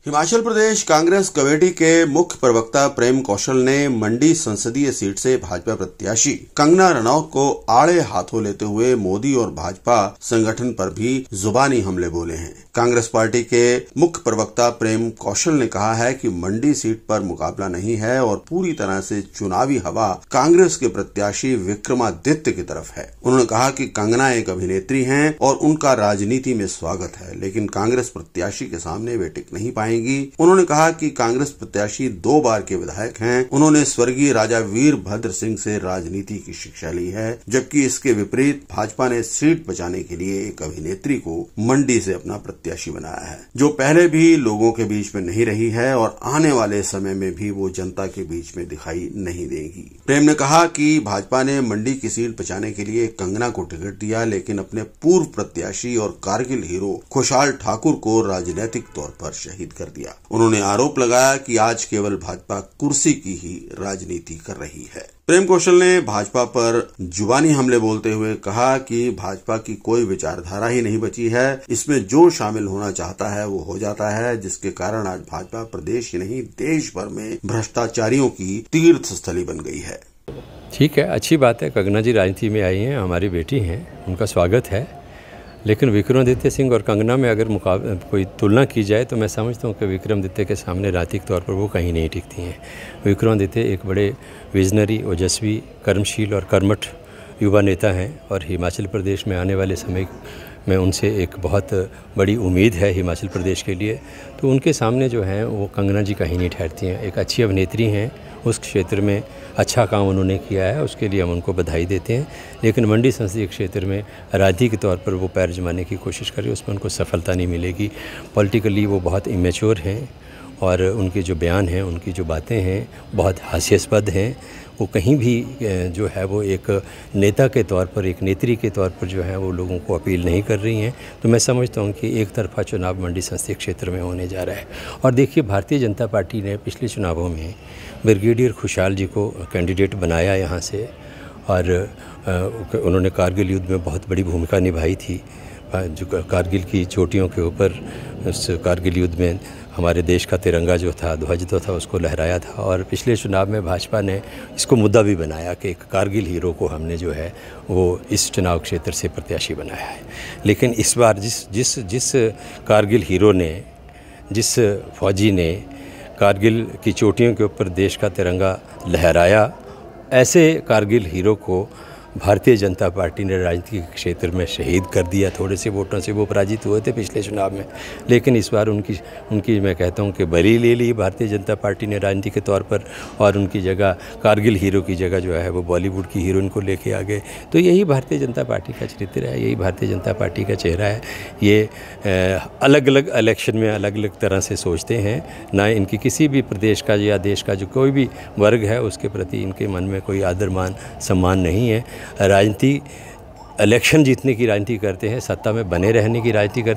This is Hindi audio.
हिमाचल प्रदेश कांग्रेस कमेटी के मुख्य प्रवक्ता प्रेम कौशल ने मंडी संसदीय सीट से भाजपा प्रत्याशी कंगना रनौत को आड़े हाथों लेते हुए मोदी और भाजपा संगठन पर भी जुबानी हमले बोले हैं। कांग्रेस पार्टी के मुख्य प्रवक्ता प्रेम कौशल ने कहा है कि मंडी सीट पर मुकाबला नहीं है और पूरी तरह से चुनावी हवा कांग्रेस के प्रत्याशी विक्रमादित्य की तरफ है। उन्होंने कहा कि कंगना एक अभिनेत्री हैं और उनका राजनीति में स्वागत है, लेकिन कांग्रेस प्रत्याशी के सामने वे टिक नहीं पाएंगी। उन्होंने कहा कि कांग्रेस प्रत्याशी 2 बार के विधायक हैं। उन्होंने स्वर्गीय राजा वीरभद्र सिंह से राजनीति की शिक्षा ली है, जबकि इसके विपरीत भाजपा ने सीट बचाने के लिए एक अभिनेत्री को मंडी से अपना प्रत्याशी बनाया है, जो पहले भी लोगों के बीच में नहीं रही है और आने वाले समय में भी वो जनता के बीच में दिखाई नहीं देगी। प्रेम ने कहा कि भाजपा ने मंडी की सीट बचाने के लिए कंगना को टिकट दिया, लेकिन अपने पूर्व प्रत्याशी और कारगिल हीरो खुशहाल ठाकुर को राजनीतिक तौर पर शहीद कर दिया। उन्होंने आरोप लगाया कि आज केवल भाजपा कुर्सी की ही राजनीति कर रही है। प्रेम कौशल ने भाजपा पर जुबानी हमले बोलते हुए कहा कि भाजपा की कोई विचारधारा ही नहीं बची है। इसमें जो शामिल होना चाहता है वो हो जाता है, जिसके कारण आज भाजपा प्रदेश ही नहीं देश भर में भ्रष्टाचारियों की तीर्थ स्थली बन गई है। ठीक है, अच्छी बात है। कंगना जी राजनीति में आई हैं, हमारी बेटी हैं, उनका स्वागत है। लेकिन विक्रमादित्य सिंह और कंगना में अगर कोई तुलना की जाए तो मैं समझता हूँ कि विक्रमादित्य के सामने राजनीतिक तौर पर वो कहीं नहीं टिकती हैं। विक्रमादित्य एक बड़े विजनरी, ओजस्वी, कर्मशील और कर्मठ युवा नेता हैं और हिमाचल प्रदेश में आने वाले समय में उनसे एक बहुत बड़ी उम्मीद है हिमाचल प्रदेश के लिए। तो उनके सामने जो हैं वो कंगना जी कहीं नहीं ठहरती हैं। एक अच्छी अभिनेत्री हैं, उस क्षेत्र में अच्छा काम उन्होंने किया है, उसके लिए हम उनको बधाई देते हैं। लेकिन मंडी संसदीय क्षेत्र में राजनीति के तौर पर वो पैर जमाने की कोशिश करें, उसमें उनको सफलता नहीं मिलेगी। पॉलिटिकली वो बहुत इमेच्योर हैं और उनके जो बयान हैं, उनकी जो बातें हैं बहुत हास्यास्पद हैं। वो कहीं भी जो है वो एक नेता के तौर पर, एक नेत्री के तौर पर जो है वो लोगों को अपील नहीं कर रही हैं। तो मैं समझता हूँ कि एक तरफा चुनाव मंडी संसदीय क्षेत्र में होने जा रहा है। और देखिए, भारतीय जनता पार्टी ने पिछले चुनावों में ब्रिगेडियर खुशहाल जी को कैंडिडेट बनाया यहाँ से, और उन्होंने कारगिल युद्ध में बहुत बड़ी भूमिका निभाई थी। जो कारगिल की चोटियों के ऊपर उस कारगिल युद्ध में हमारे देश का तिरंगा जो था, ध्वज तो था, उसको लहराया था। और पिछले चुनाव में भाजपा ने इसको मुद्दा भी बनाया कि एक कारगिल हीरो को हमने जो है वो इस चुनाव क्षेत्र से प्रत्याशी बनाया है। लेकिन इस बार जिस कारगिल हीरो ने, जिस फौजी ने कारगिल की चोटियों के ऊपर देश का तिरंगा लहराया, ऐसे कारगिल हीरो को भारतीय जनता पार्टी ने राजनीति के क्षेत्र में शहीद कर दिया। थोड़े से वोटों से वो पराजित हुए थे पिछले चुनाव में, लेकिन इस बार उनकी मैं कहता हूँ कि बरी ले ली भारतीय जनता पार्टी ने राजनीति के तौर पर, और उनकी जगह कारगिल हीरो की जगह जो है वो बॉलीवुड की हीरोइन को लेके आ गए। तो यही भारतीय जनता पार्टी का चरित्र है, यही भारतीय जनता पार्टी का चेहरा है। ये अलग अलग इलेक्शन में अलग अलग तरह से सोचते हैं, ना इनकी किसी भी प्रदेश का या देश का जो कोई भी वर्ग है उसके प्रति इनके मन में कोई आदर मान सम्मान नहीं है। राजनीति इलेक्शन जीतने की राजनीति करते हैं, सत्ता में बने रहने की राजनीति करते हैं।